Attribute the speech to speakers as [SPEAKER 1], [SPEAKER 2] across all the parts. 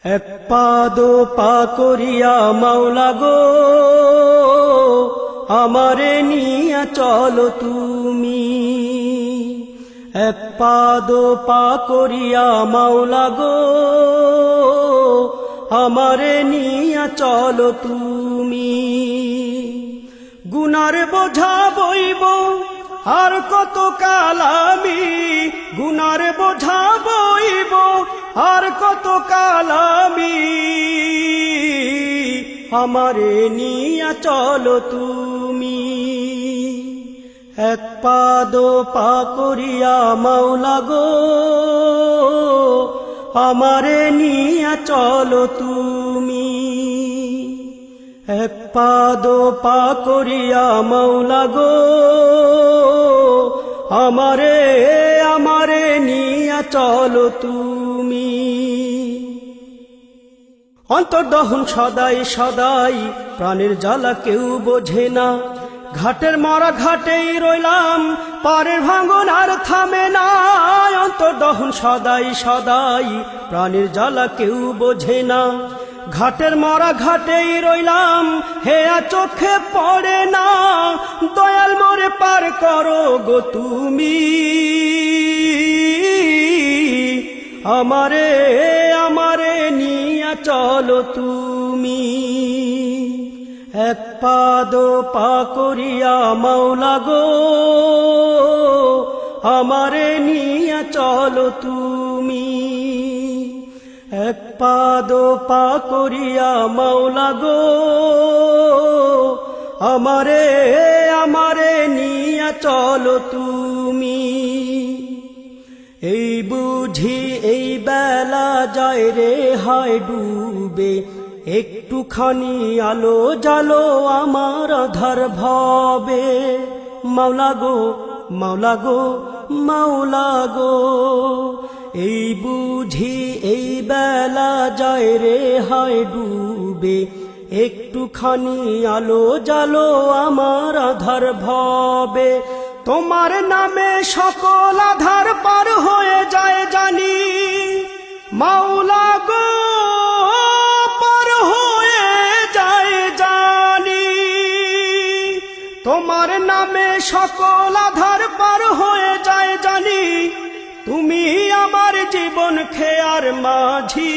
[SPEAKER 1] এক পা দো পা করিয়া মাওলা গো আমারে নিয়া চলো তুমি। এক পা দো পা করিয়া মাওলা গো আমারে নিয়া চলো তুমি। গুনার বোঝা বইব আর কত কাল আমি, গুনার বোঝা বইব আর কত কাল আমি, আমারে নিয়া চলো তুমি। এক পা দো পা করিয়া মাওলা গো আমারে নিয়া চলো তুমি। এক পা দো পা করিয়া মাওলা গো আমারে নিয়া চলো তুমি। অন্তর্দহন সদাই সদাই প্রাণের জ্বালা কেউ বোঝে না, ঘাটের মরা ঘাটেই রইলাম পারের ভাঙন আর থামে না। অন্তর্দহন সদাই সদাই প্রাণের জ্বালা কেউ বোঝে না, ঘাটের মরা ঘাটেই রইলাম হেয়া চোখে পড়ে না। দয়াল মোরে পার করো গো তুমি, আমারে নিয়া চলো তুমি। এক পা দো পা করিয়া মাওলা গো আমারে নিয়া চলো তুমি। এক পা দো পা করিয়া মাওলা গো আমারে নিয়া চলো তুমি। এই বুঝি এই বেলা যায় রে হায় ডুবে, একটুখানি আলো জালো আমার আধার ভাবে। মাওলা গো মাওলা গো মাওলা গো, এই বুঝি এই বেলা যায় রে হায় ডুবে, একটুখানি আলো জালো আমার আধার ভাবে। তোমার নামে সকল আধার পার হয়ে যায় জানি, মাওলা গো পার হয়ে যায় জানি। তোমার নামে সকল আধার পার হয়ে যায় জানি, তুমি আমার জীবন খেয়ার মাঝি।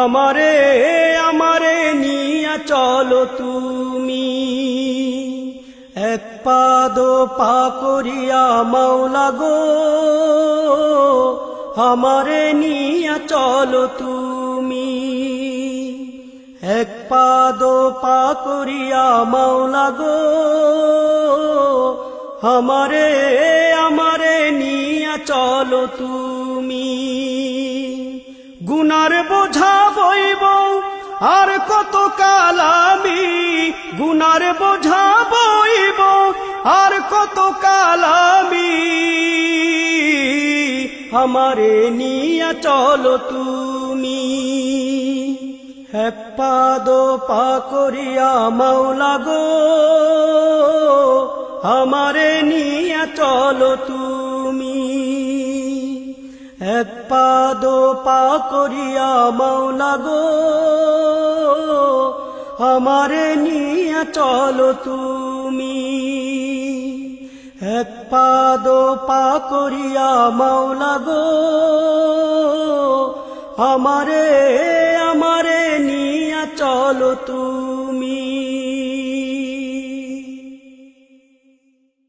[SPEAKER 1] আমারে নিয়া চলো তুমি। এক পা দো পা করিয়া মাওলা গো আমারে নিয়া চলো তুমি। এক পা দো পা করিয়া মাওলা গো আমারে নিয়া চলো তুমি। গুনার বোঝা বইব আর কত কাল আমি, গুনার বোঝা বইব আর কত কাল আমি, আমারে নিয়া চলো তুমি। এক পা দো পা করিয়া মাওলা গো আমারে নিয়া চলো তুমি। এক পা দো পা করিয়া মাওলা গো আমারে নিয়া চলো তুমি। এক পা দো পা করিয়া মাওলা গো আমারে নিয়া চলো তুমি।